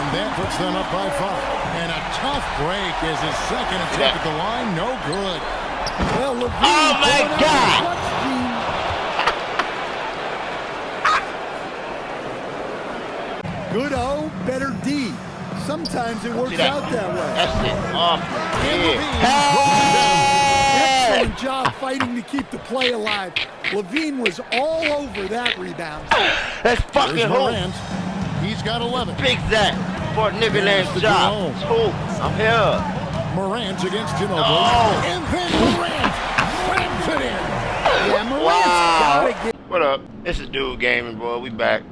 And that puts them up by 5. And a tough break is his second attempt at the line. No good. Well, Levine, oh, my God. Good O, better D. Sometimes it works out that way. That's it. Off. Excellent job fighting to keep the play alive. Levine was all over that rebound. That's fucking Morant. He's got 11. Big Zach. Fort Niggerland's job. Hoop. I'm here. Morant against Ginobili. Oh. And then Morant slams it in. Yeah, Morant's gotta get. What up? This is Dude Gaming, boy. We back.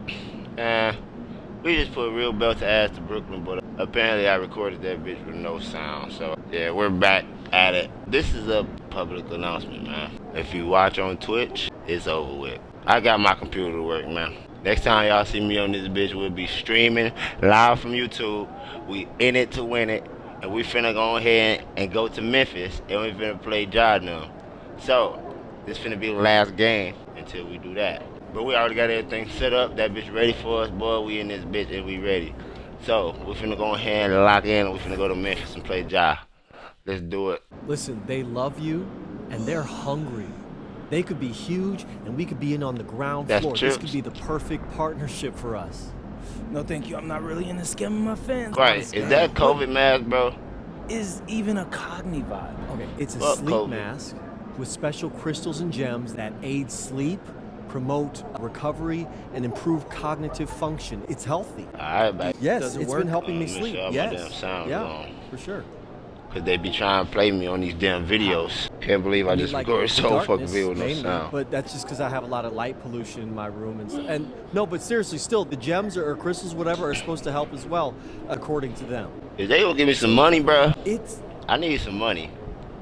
We just put real belt to ass to Brooklyn, but apparently I recorded that bitch with no sound. So yeah, we're back at it. This is a public announcement, man. If you watch on Twitch, it's over with. I got my computer to work, man. Next time y'all see me on this bitch, we'll be streaming live from YouTube. We in it to win it, and we finna go ahead and go to Memphis, and we finna play Jordan. So this finna be the last game until we do that. But we already got everything set up. That bitch ready for us, boy. We in this bitch and we ready. So we finna go ahead and lock in, and we finna go to Memphis and play Ja. Let's do it. Listen, they love you, and they're hungry. They could be huge, and we could be in on the ground floor. This could be the perfect partnership for us. No, thank you. I'm not really into scamming my fans. Right. Is that COVID mask, bro? Is even a Cogni vibe. Okay, it's a sleep mask with special crystals and gems that aid sleep, promote recovery, and improve cognitive function. It's healthy. All right, baby. Yes, it's been helping me sleep. Yes. Yeah, for sure. Cause they be trying to play me on these damn videos. Can't believe I just recorded so fucking video with no sound. But that's just because I have a lot of light pollution in my room and no, but seriously, still the gems or crystals, whatever, are supposed to help as well, according to them. If they gonna give me some money, bro, I need some money.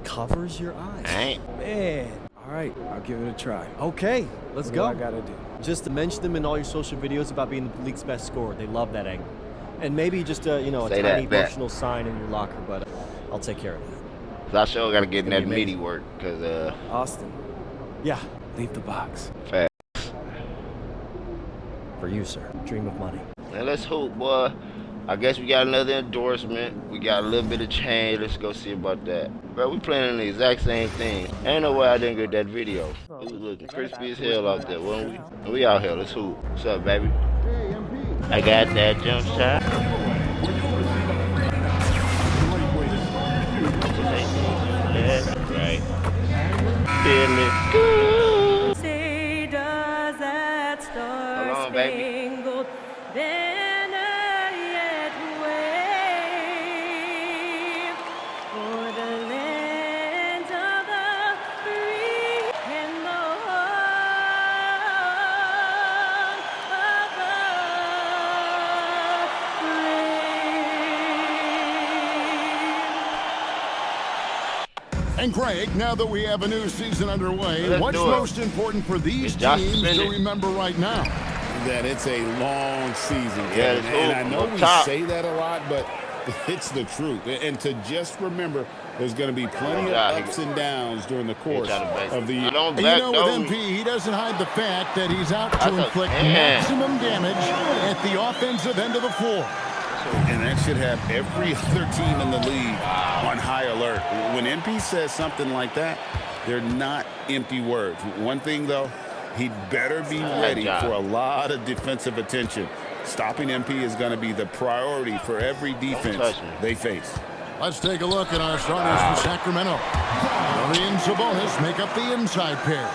Covers your eyes. Man. All right, I'll give it a try. Okay, let's go. What do I gotta do? Just to mention them in all your social videos about being the league's best scorer. They love that angle. And maybe just a tiny emotional sign in your locker, but I'll take care of that. So I sure gotta get in that meaty work, cause Austin. Yeah. Leave the box. Fast. For you, sir. Dream of money. Now let's hoop, boy. I guess we got another endorsement. We got a little bit of change. Let's go see about that. Bro, we playing the exact same thing. Ain't no way I didn't get that video. It was looking crispy as hell out there, wasn't we? And we out here. Let's hoop. What's up, baby? I got that jump shot. Yeah, right. Feel it good. Say, does that star Hold on, baby. spangled banner yet wave for the land of the free and the home of the brave. And Craig, now that we have a new season underway, what's most important for these teams to remember right now? That it's a long season, yeah, and I know we say that a lot, but it's the truth. And to just remember, there's going to be plenty of ups and downs during the course of the year. And with MP, he doesn't hide the fact that he's out to inflict maximum damage at the offensive end of the floor. And that should have every other team in the league on high alert. When MP says something like that, they're not empty words. One thing, though, he'd better be ready for a lot of defensive attention. Stopping MP is going to be the priority for every defense they face. Let's take a look at our starters for Sacramento. Curry and Sabonis make up the inside pair.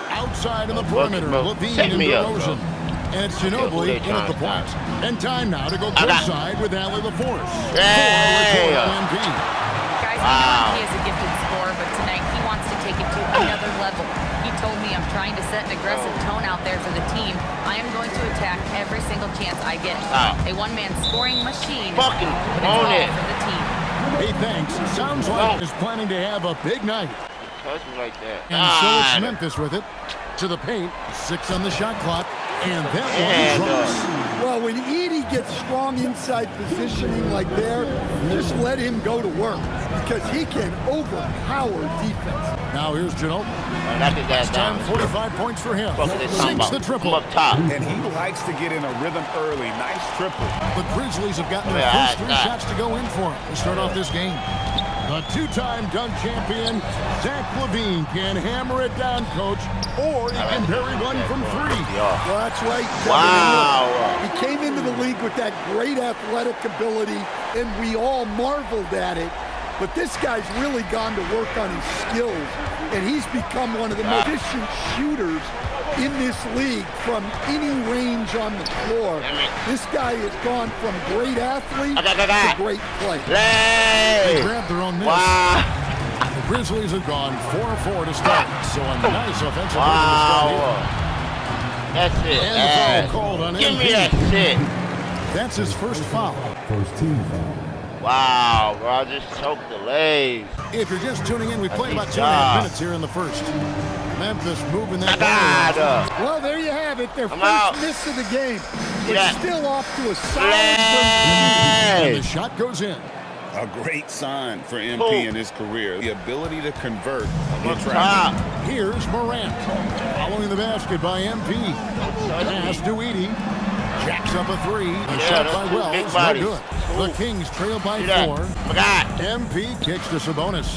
Outside of the perimeter, Levine and DeRozan. And it's Ginobili in at the point. And time now to go courtside with Allie LaForce. Guys, I know he is a gifted scorer, but tonight he wants to take it to another level. He told me I'm trying to set an aggressive tone out there for the team. I am going to attack every single chance I get. A one-man scoring machine. Fucking own it. For the team. Hey, thanks. Sounds like he's planning to have a big night. Touch me like that. And so it's Memphis with it. To the paint. 6 on the shot clock. And that one drops. Well, when Edie gets strong inside positioning like there, just let him go to work because he can overpower defense. Now here's Ginobili. Knock his ass It's down. time, 45 points for him. Fuck is they talking Sinks about? the triple. Come up top. And he likes to get in a rhythm early. Nice triple. The Grizzlies have gotten their Yeah, first 3 shots to go in for him to start off this game. The 2-time dunk champion, Zach LaVine, can hammer it down, coach, or he can bury one from 3. Well, that's right. Kevin. Wow. He came into the league with that great athletic ability, and we all marveled at it. But this guy's really gone to work on his skills, and he's become one of the most efficient shooters in this league from any range on the floor. This guy has gone from great athlete to great player. They grabbed their own miss. Wow. The Grizzlies have gone 4-4 to start, so a nice offensive Wow. to start. That's it. And the foul called on Give MP. me that shit. That's his first foul. Wow, bro. I just choked the legs. If you're just tuning in, we played about Good 2.5 job. minutes here in the first. Memphis moving that God. ball. Well, there you have it. Their I'm first out. miss of the game. See But that? still off to a solid And the Legs. shot goes in. A great sign for MP Cool. in his career. The ability to convert in Up traffic. top. Here's Morant. Following the basket by MP. Pass to Edey. Jacks up a 3. The shot those by two Wells. big No bodies. good. The Kings trail by See that? 4. My God. MP kicks to Sabonis.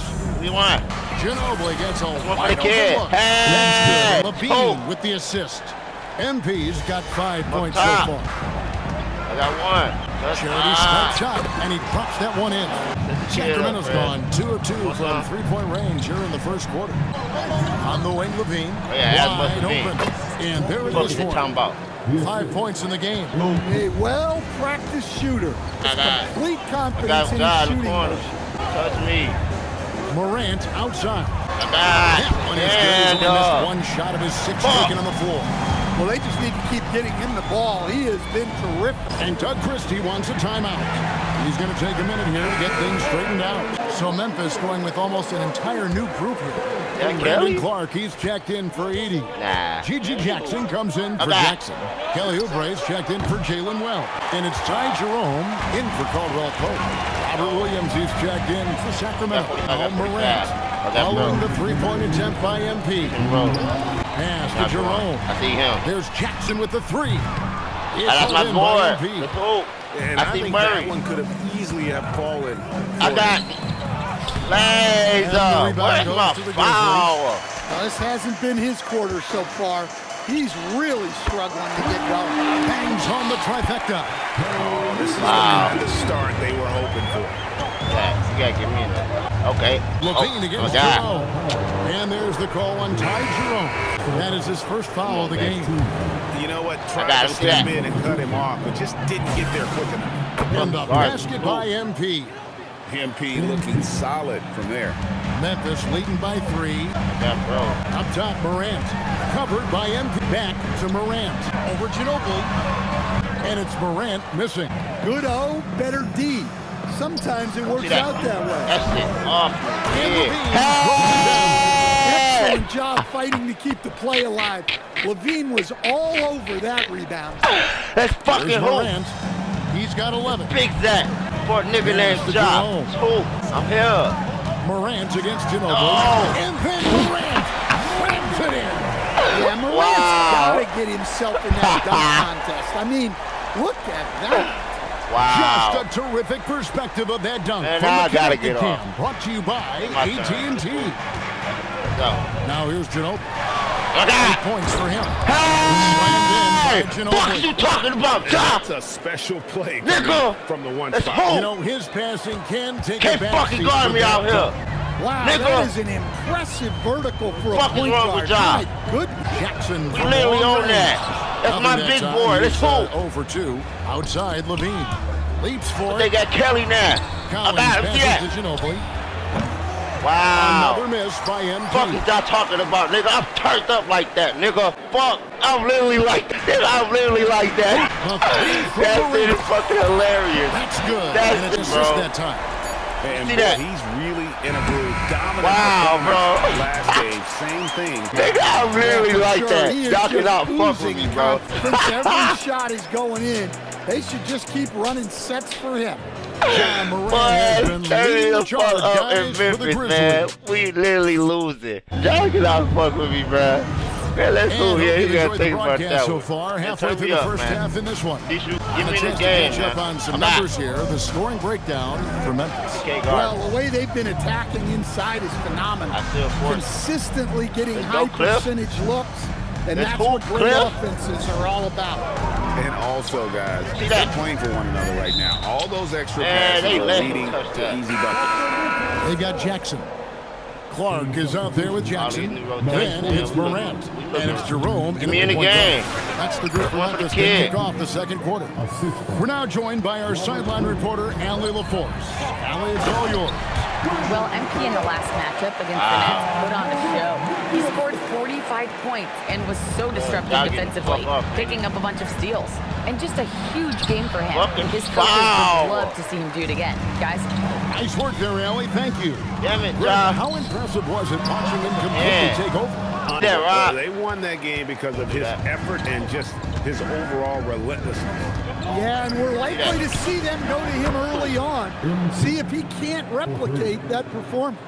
We want. Ginobili gets a one for wide the kid. open look. Hey! That's good. LaVine Oh. with the assist. MP's got 5 points so top. far. I got one. That's Charity start shot, and he drops that one in. Sacramento's gone 2 of 2 from 3-point range here in the first quarter. On the wing, LaVine. Oh, yeah, that's wide what LaVine. open. And there it What is is he for talking him. about? 5 points in the game. A well-practiced shooter. I got it. Complete I confidence got in his God in the shooting corner. motion. Touch me. Morant outside. I got That it. one is good. He's Yeah, only missed dog. 1 shot of his 6 Fuck. taken on the floor. Well, they just need to keep getting him the ball. He has been terrific. And Doug Christie wants a timeout. He's going to take a minute here to get things straightened out. So Memphis going with almost an entire new group here. Yeah, Brandon Kelly? Clark, he's checked in for Edey. Nah. Gigi Jackson comes in for Okay. Jackson. Kelly Oubre's checked in for Jalen Well. And it's Ty Jerome in for Caldwell Pope. Robert Williams, he's checked in for Sacramento. I got Al pretty Morant. fast. Following the 3-point attempt by MP. Bro. Pass to Not Jerome. I see him. There's Jackson with the 3. It's That's held my in by boy. MP. Let's go. And I I see think Murray. that one could have easily have fallen. I for got legs And the up. rebound Where's goes my to the foul? Now, this hasn't been his quarter so far. He's really struggling to get going. Bangs on the trifecta. This is Wow. the start they were hoping for. Yeah, you gotta get me in there. Okay. LaVine against God. Jerome. And there's the call on Ty Jerome. That is his first foul of the game. You know what? I Tried got to him. step Yeah. in and cut him off, but just didn't get there quick enough. And the basket by MP. MP looking solid from there. Memphis leading by 3. Yeah, bro. Up top, Morant. Covered by MP. Back to Morant. Over Ginobili. And it's Morant missing. Good O, better D. Sometimes it works See that? out that way. That's it. Off. And Yeah. LaVine throws it down. Excellent job fighting to keep the play alive. LaVine was all over that rebound. That's fucking There's hoop. Morant. He's got 11. Big Zach. For a nigga named the Job. Jerome. Hoop. I'm here. Morant against Ginobili. Oh. And then Morant slams it in. Yeah, Morant's Wow. got to get himself in that dunk contest. I mean, look at that. Wow. Just a terrific perspective of that dunk Man, from I the gotta Connecticut get Cam. off. Brought to you by My turn. AT&T. So. Now here's Ginobili. Okay. 8 points for him. Hey! Slammed in by Fuck Ginobili. you talking about, Job? That's a special play Nigga. from the one Let's spot. hope. You know, his passing can take Can't a back fucking seat guard for me that out here. dunk. Wow, Nigga. that is an impressive vertical for a Fuck is point wrong guard. with y'all? My goodness. Jackson We from literally long on range. that. That's Nothing my that big time. boy. Let's He's, hoop. 0 for 2. Outside, LaVine. Leaps for They it. got Kelly now. Collins I got him. See that? passes to Ginobili. Wow. Another miss by MP. Fuck is y'all talking about, nigga? I'm turned up like that, nigga. Fuck. I'm literally like that. Nigga, I'm literally like that. A three from That shit Morant. is fucking hilarious. That's good. That's and it, it's bro. just that time. And See boy, that? he's really in a groove. Dominant Wow, performance bro. last game. Same thing. Nigga, I'm literally For like sure. that. He is Y'all just cannot fuck with oozing me, bro. confidence. Every shot is going in. They should just keep running sets for him. John Moran has been leading the charge, guys, for the Memphis, man. Grizzlies. We literally losing. Y'all get out and fuck with me, bro. Man, let's move here. You gotta think about that so one. far, Man, halfway turn through me the up, first man. half in this one. Give me A the chance to game, catch up man. on some I'm numbers out. here. The scoring breakdown for Memphis. Okay, guard. Well, the way they've been attacking inside is phenomenal. I still force. Consistently getting Let's high go, Cliff. percentage looks, and Let's that's hoop, what great Cliff. offenses are all about. And also, guys, See they're that? playing for one another right now. All those extra Man, passes they are let him leading touch to that. easy buckets. They got Jackson. Clark is out there with Jackson. Then it's Morant. And it's Jerome. Get me in the game. That's the group for One for the Memphis to kid. kick off the second quarter. We're now joined by our sideline reporter, Allie LaForce. Allie, it's all yours. Well, MP in the last matchup against the Nets put on a show. He scored 45 points and was so disruptive Y'all get the defensively, fuck up. picking up a bunch of steals. And just a huge game for him. Fucking His coaches foul. would love to see him do it again. Guys, Nice work there, Allie. Thank you. Damn it, Greg, Josh. how impressive was it watching him completely Yeah. take over? Yeah, right. They won that game because of his effort and just his overall relentlessness. Yeah, and we're likely to see them go to him early on, see if he can't replicate that performance.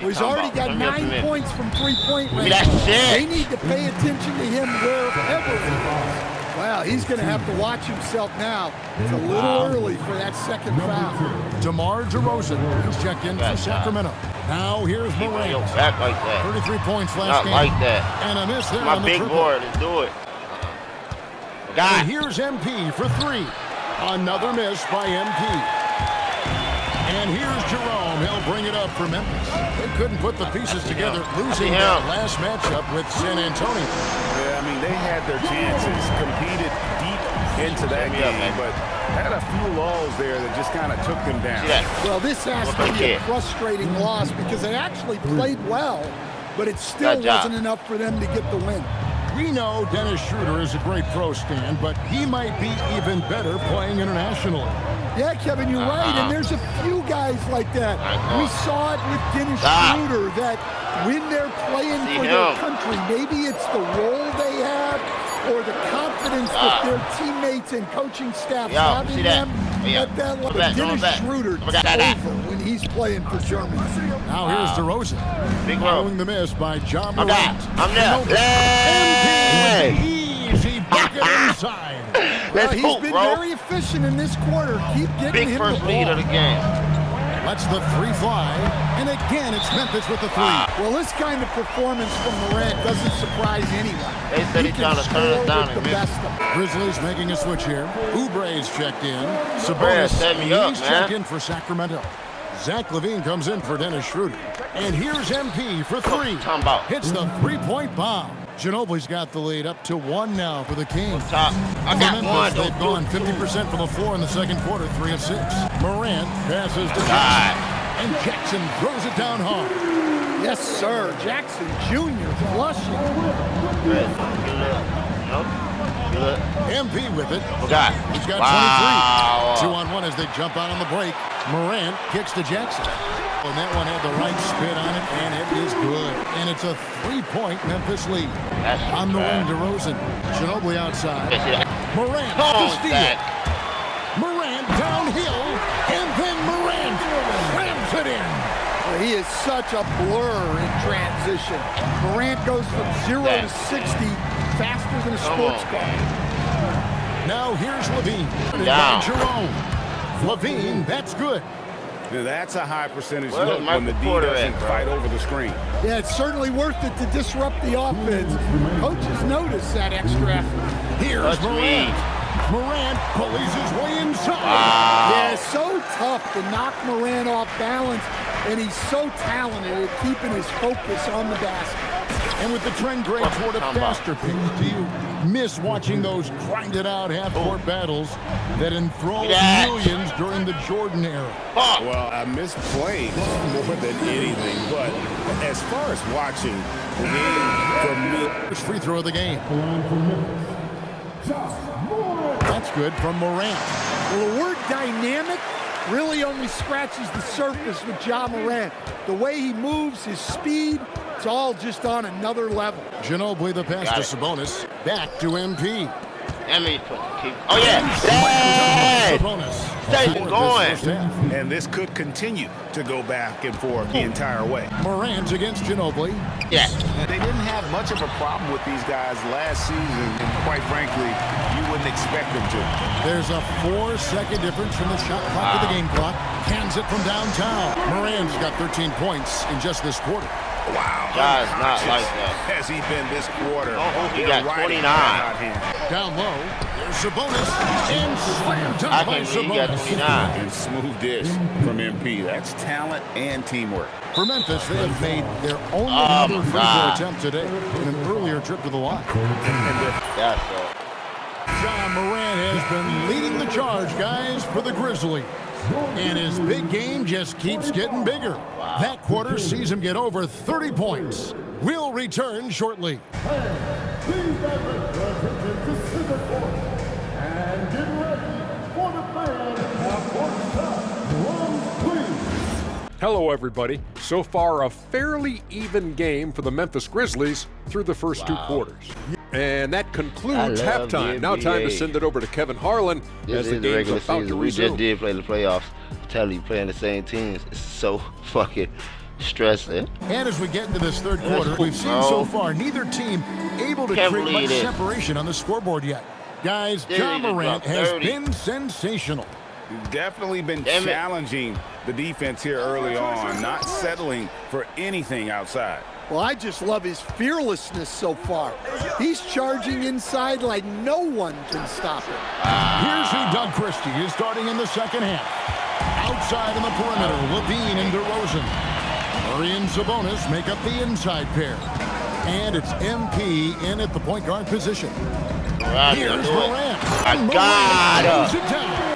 He's already got 9 points from three-point range. That shit. They need to pay attention to him wherever he is. Wow, he's going to have to watch himself now. It's a little early for that second foul. DeMar DeRozan is checked in for Sacramento. Now here's Keep on your Morant. back like that. 33 points last Not game. like that. And a miss there My on the big triple. board. Let's do it. And God. here's MP for three. Another miss by MP. And here's Jerome. He'll bring it up for Memphis. They couldn't put the pieces together, losing that last matchup with San Antonio. Yeah, I mean, they had their chances, competed deep into that game, but had a few lulls there that just kind of took them down. See that? Well, this has to be a frustrating loss because they actually played well, but it still Good job. wasn't enough for them to get the win. We know Dennis Schroeder is a great pro, Stan, but he might be even better playing internationally. Yeah, Kevin, you're right, and there's a few guys like that. We saw it with Dennis Schroeder, that when they're playing for their country, maybe it's the role they have or the confidence that their teammates and coaching staff have in them at that level. Dennis Schroeder takes over when he's playing for Germany. Now here's DeRozan. Big Following the miss by John Morant. I'm there. MP with the easy bucket inside. Let's He's hoop, been bro. very efficient in this quarter. Keep getting Big him first the lead ball. of the game. Lets the three fly. And again, it's Memphis with the three. Well, this kind of performance from Morant doesn't surprise anyone. They said he's trying to turn us down with in the Memphis. best of them. Grizzlies making a switch here. Oubre's checked in. Oubre set me up, he's man. checked in for Sacramento. Zach LaVine comes in for Dennis Schroeder. And here's MP for three. Talking about. Hits the three-point bomb. Ginobili's got the lead up to one now for the Kings. Top. I got For one. Memphis, they've gone 50% from the floor in the second quarter, 3 of 6. Morant passes to God. Jackson. And Jackson throws it down hard. Yes, sir. Jackson Jr. flushing. Good. Nope. Good. MP with it. Oh, God. He's got Wow. 23. 2-on-1 as they jump out on the break. Morant kicks to Jackson. And that one had the right spin on it, and it is good. And it's a 3-point Memphis lead. That's On the wing, bad. DeRozan. Ginobili outside. Yeah, see that? Morant Come to on, steal. Zach. Morant downhill, and then Morant slams it in. Well, he is such a blur in transition. Morant goes from 0 to 60 faster than a sports car. Now here's LaVine. Down. And Jerome. LaVine, that's good. Now, that's a high percentage Where's look when the D Michael Porter doesn't at, bro? fight over the screen. Yeah, it's certainly worth it to disrupt the offense. Coaches notice that extra effort. Here's Touch me. Morant. Morant pulleys his way inside. Yeah, so tough to knock Morant off balance, and he's so talented at keeping his focus on the basket. And with the trend grade toward a faster pace, do you miss watching those grinded-out half-court battles that enthralled millions during the Jordan era? Well, I miss playing more than anything, but as far as watching the game, for me, First free throw of the game. That's good from Morant. Well, the word dynamic really only scratches the surface with Ja Morant. The way he moves, his speed, it's all just on another level. Ginobili the pass to Sabonis. Back to MP. Let me keep. Oh yeah. Yes. Stay going. And this could continue to go back and forth the entire way. Morant against Ginobili. Yeah. They didn't have much of a problem with these guys last season, and quite frankly, you wouldn't expect them to. There's a 4-second difference from the shot clock to the game clock. Hands it from downtown. Morant's got 13 points in just this quarter. Wow. Guys, not like that. Has he been this quarter? He got 29. Down low, there's Sabonis, and slam dunk I by can't believe he got Sabonis. 29. And smooth dish from MP. That's talent and teamwork. For Memphis, they have made their only other free throw attempt today in an earlier trip to the line. That's John Morant has been leading the charge, guys, for the Grizzlies. And his big game just keeps getting bigger. That quarter sees him get over 30 points. We'll return shortly. Hello, everybody. So far, a fairly even game for the Memphis Grizzlies through the first two quarters. And that concludes halftime. Now time to send it over to Kevin Harlan as the game's about to resume. We just did play the playoffs. I'm telling you, playing the same teams, it's so fucking stressing. And as we get into this third quarter, we've seen so far neither team able to create much separation on the scoreboard yet. Guys, John Morant has been sensational. Definitely been challenging the defense here early on, not settling for anything outside. Well, I just love his fearlessness so far. He's charging inside like no one can stop him. Here's who Doug Christie is starting in the second half. Outside in the perimeter, Levine and DeRozan. Murray and Sabonis make up the inside pair. And it's MP in at the point guard position. Here's Morant.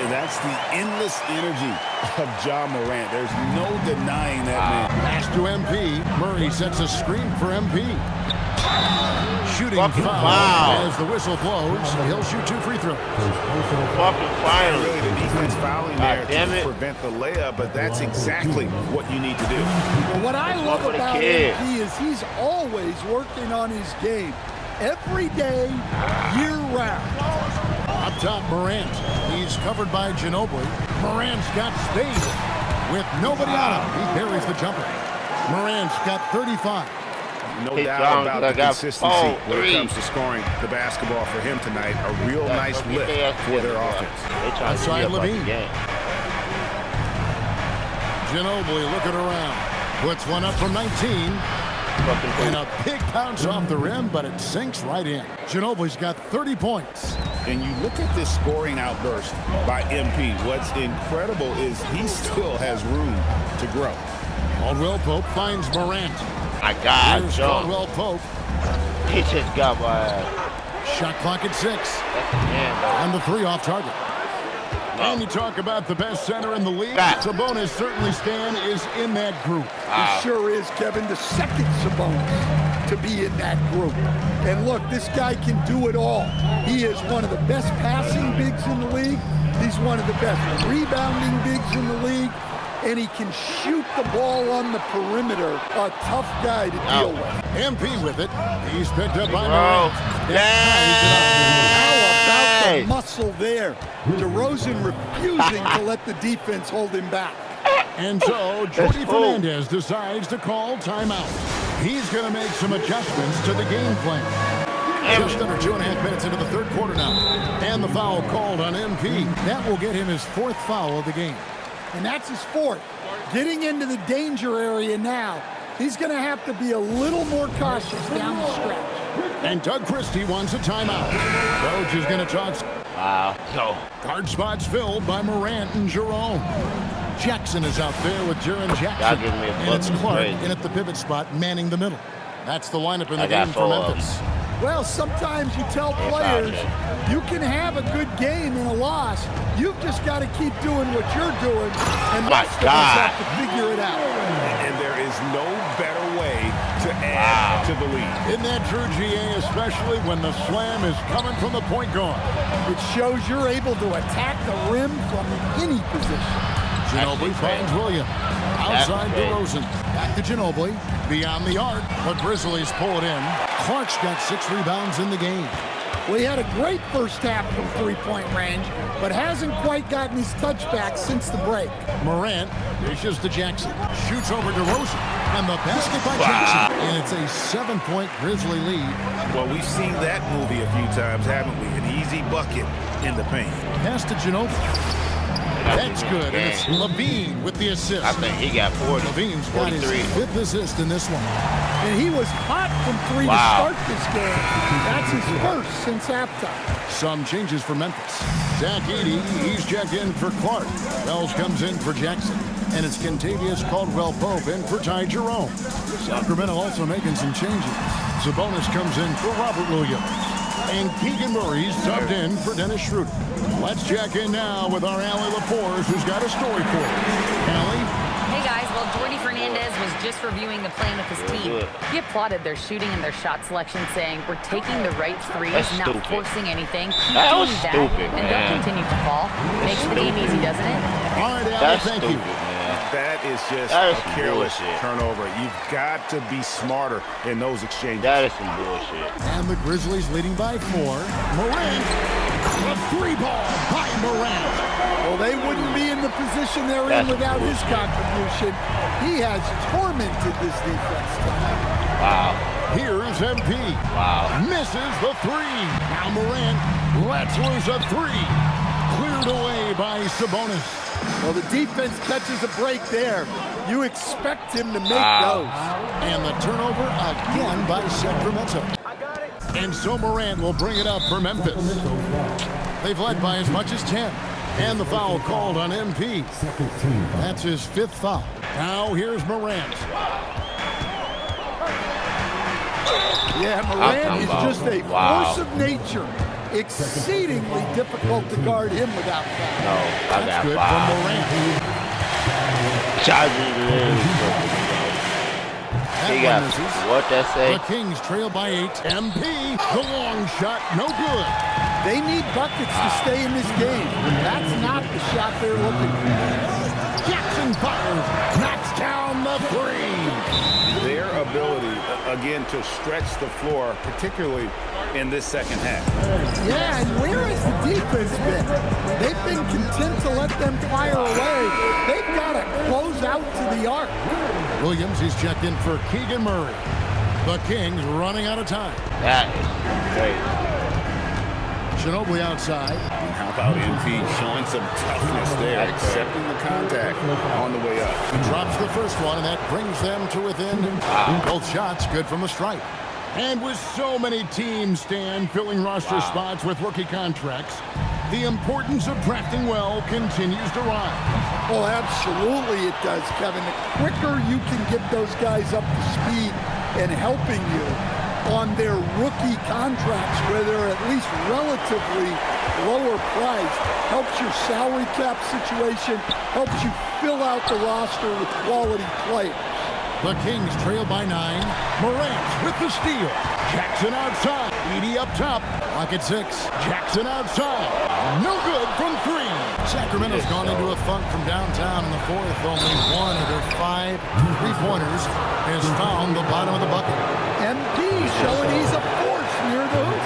That's the endless energy of John Morant. There's no denying that man. Pass to MP. Murray sets a screen for MP. Shooting foul as the whistle blows. He'll shoot 2 free throws. Finally. Really, the defense fouling there to prevent the layup, but that's exactly what you need to do. Well, what I love about MP is he's always working on his game. Every day, year-round. Up top, Morant. He's covered by Ginobili. Morant's got space. With nobody on him, he buries the jumper. Morant's got 35. No doubt about the consistency when it comes to scoring the basketball for him tonight. A real nice lift for their offense. Outside Levine. Ginobili looking around. Puts one up from 19. And a big bounce off the rim, but it sinks right in. Ginobili's got 30 points. And you look at this scoring outburst by MP. What's incredible is he still has room to grow. Caldwell Pope finds Morant. My God, Here's Joe. Caldwell Pope. He just got my ass. Shot clock at 6. And the 3 off target. And you talk about the best center in the league. Sabonis certainly, Stan, is in that group. It sure is, Kevin, the second Sabonis to be in that group. And look, this guy can do it all. He is one of the best passing bigs in the league. He's one of the best rebounding bigs in the league. And he can shoot the ball on the perimeter. A tough guy to deal with. MP with it. He's picked up by Morant. How about the muscle there? DeRozan refusing to let the defense hold him back. And so Jordi Fernandez decides to call timeout. He's going to make some adjustments to the game plan. Just under 2.5 minutes into the third quarter now. And the foul called on MP. That will get him his 4th foul of the game. And that's his 4th. Getting into the danger area now. He's going to have to be a little more cautious down the stretch. And Doug Christie wants a timeout. Coach is going to talk. Guard spots filled by Morant and Jerome. Jackson is out there with Jaren Jackson. And it's Clark in at the pivot spot, manning the middle. That's the lineup in the game for Memphis. Well, sometimes you tell players you can have a good game in a loss. You've just got to keep doing what you're doing, and most of us have to figure it out. And there is no better way to add to the lead. Isn't that true, GA, especially when the slam is coming from the point guard? It shows you're able to attack the rim from any position. Ginobili finds Williams. Outside DeRozan. Back to Ginobili. Beyond the arc. The Grizzlies pull it in. Clark's got 6 rebounds in the game. Well, he had a great first half from three-point range, but hasn't quite gotten his touchback since the break. Morant dishes to Jackson, shoots over DeRozan, and the basket by Jackson. And it's a 7-point Grizzly lead. Well, we've seen that movie a few times, haven't we? An easy bucket in the paint. Pass to Ginobili. That's good, and it's Levine with the assist. I think he got 40. Levine's got his 5th assist in this one. And he was hot from 3 to start this game. That's his first since halftime. Some changes for Memphis. Zach Edey, he's checked in for Clark. Wells comes in for Jackson. And it's Kentavious Caldwell-Pope in for Ty Jerome. Sacramento also making some changes. Sabonis comes in for Robert Williams. And Keegan Murray's subbed in for Dennis Schroeder. Let's check in now with our Allie LaForce, who's got a story for us. Allie? Hey guys, well, Jordy Fernandez was just reviewing the plan with his team. He applauded their shooting and their shot selection, saying, "We're taking the right threes, not forcing anything. Keep doing that, and don't continue to fall." Makes the game easy, doesn't it? All right, Allie, thank you. That is just a careless turnover. You've got to be smarter in those exchanges. That is some bullshit. And the Grizzlies leading by 4. Morant, a 3-ball by Morant. Well, they wouldn't be in the position they're in without his contribution. He has tormented this defense tonight. Wow. Here's MP. Wow. Misses the 3. Now Morant lets loose a 3. Cleared away by Sabonis. Well, the defense catches a break there. You expect him to make those. And the turnover again by Sacramento. And so Morant will bring it up for Memphis. They've led by as much as 10. And the foul called on MP. That's his 5th foul. Now here's Morant. Yeah, Morant is just a force of nature. Exceedingly difficult to guard him without foul. No, I That's got good 5. from Morant. He got what that say? The Kings trail by 8. MP, the long shot, no good. They need buckets to stay in this game. That's not the shot they're looking for. Jackson fires, knocks down the 3. Their ability, again, to stretch the floor, particularly in this second half. Yeah, and where has the defense been? They've been content to let them fire away. They've got to close out to the arc. Williams, he's checked in for Keegan Murray. The Kings running out of time. That is great. Ginobili outside. And how about MP showing some toughness there, accepting the contact on the way up. He drops the first one, and that brings them to within. Both shots good from the stripe. And with so many teams, Stan, filling roster spots with rookie contracts, the importance of drafting well continues to rise. Well, absolutely it does, Kevin. The quicker you can get those guys up to speed and helping you on their rookie contracts where they're at least relatively lower priced, helps your salary cap situation, helps you fill out the roster with quality players. The Kings trail by 9. Morant with the steal. Jackson outside. Edey up top. Lock at 6. Jackson outside. No good from 3. Sacramento's gone into a funk from downtown in the 4th. Only 1 of their 5 3-pointers has found the bottom of the bucket. MP showing he's a force near the hoop.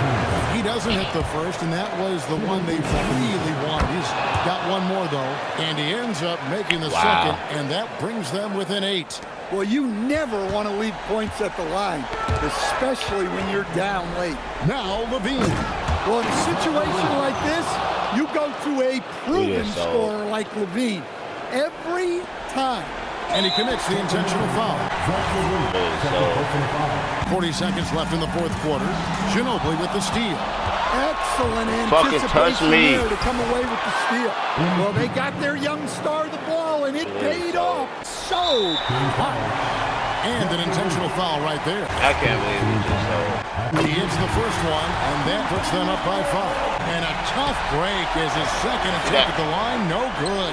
He doesn't hit the first, and that was the one they really wanted. He's got one more, though, and he ends up making the second, and that brings them within 8. Well, you never want to leave points at the line, especially when you're down late. Now Levine. Well, in a situation like this, you go to a proven scorer like Levine every time. And he commits the intentional foul. 40 seconds left in the 4th quarter. Ginobili with the steal. Excellent Fucking touch me. there to come away with the steal. Well, they got their young star the ball, and it paid off so hard. And an intentional foul right there. I can't believe he just so. He hits the first one, and that puts them up by 5. And a tough break is his second attempt at the line. No good.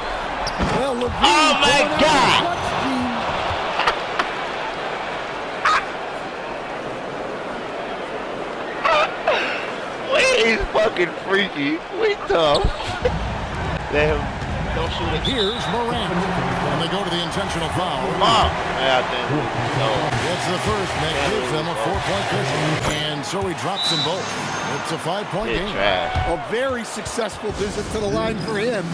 Well, Levine, oh my God! He's fucking freaky. We tough. Let him Don't shoot it. Here's Morant. And they go to the intentional foul. Oh, yeah, I think so. It's the first, and that gives them a 4-point cushion. And so he drops them both. It's a 5-point game. Trash. A very successful visit to the line for him.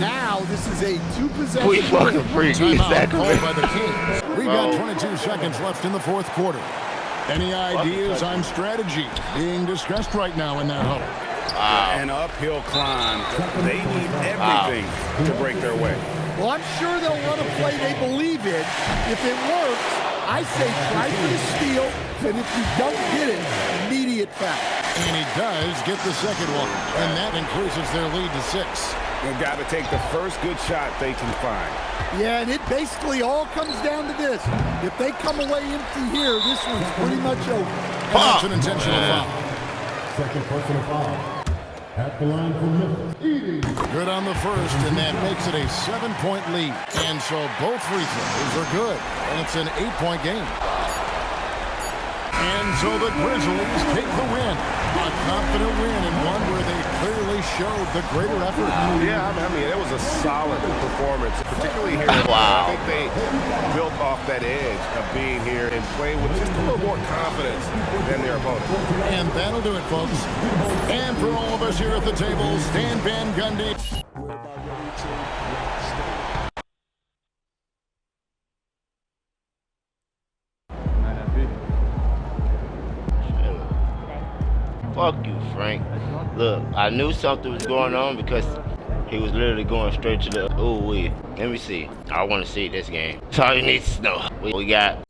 Now this is a 2-possession. We fucking freak. Timeout called by the Kings. We've got 22 seconds left in the fourth quarter. Any ideas on strategy being discussed right now in that huddle? An uphill climb. They need everything to break their way. Well, I'm sure they'll run a play they believe in. If it works, I say try for the steal, and if you don't get it, immediate foul. And he does get the second one, and that increases their lead to 6. They've got to take the first good shot they can find. Yeah, and it basically all comes down to this. If they come away empty here, this one's pretty much over. And that's an intentional foul. Second personal foul. At the line for Memphis. Good on the first, and that makes it a 7-point lead. And so both free throws are good, and it's an 8-point game. And so the Grizzlies take the win. A confident win, and one where they clearly showed the greater effort. Yeah, I mean, it was a solid performance, particularly here. Wow. I think they built off that edge of being here and playing with just a little more confidence than their opponent. And that'll do it, folks. And for all of us here at the table, Stan Van Gundy. Fuck you, Frank. Look, I knew something was going on because he was literally going straight to the ooh-wee. Let me see. I want to see this game. That's all you need to know. We got